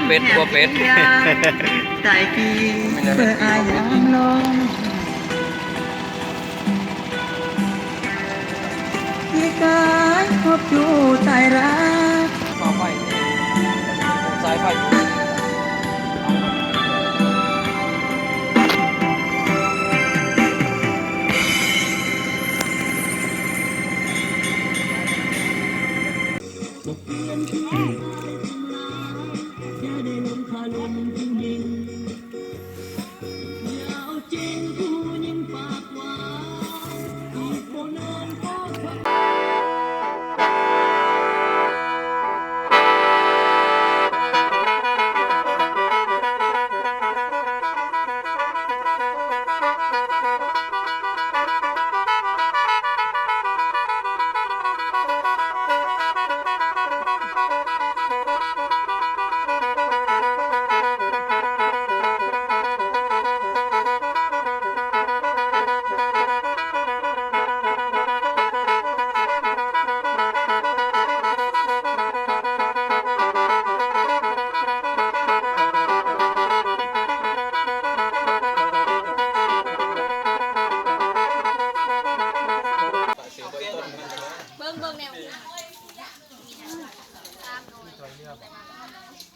เป็ดกลัวเป็ดใจกีเพื่ออายามลงที่กายพบอยู่ใต้รักไฟสายไฟ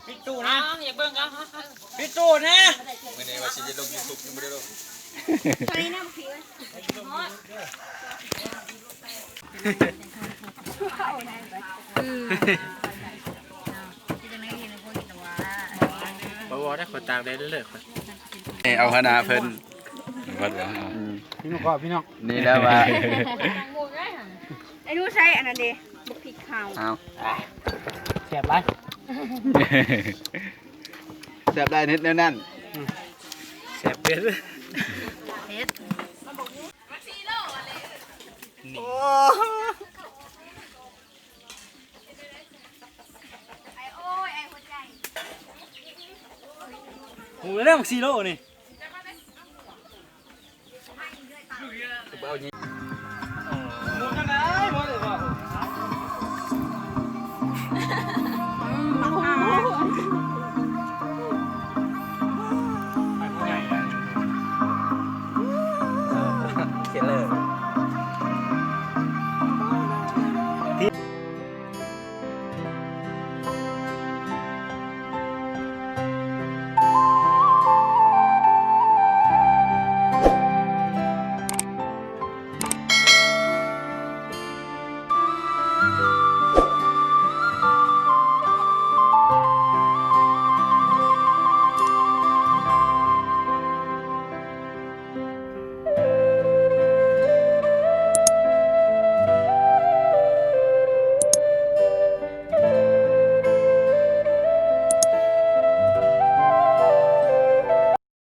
ปิดตู้นะอย่าเบิ่งกันปิดตู้นะไม่ได้ว่าสิจะลง YouTube ยังไม่ได้ลงตอนนี้น้ำผีบ่ได้คนตามได้เรื่อยเอาคณะเพิ่นวัดพี่น้องก็พี่น้องนี่แล้วว่าไอ้นู้ใช้อันนั้นดิบุกพริกขาวเอาแซ่บไรแซ่บได้นิดแน่นั่นแซ่บเป็ดหูเริ่มซีโร่นี่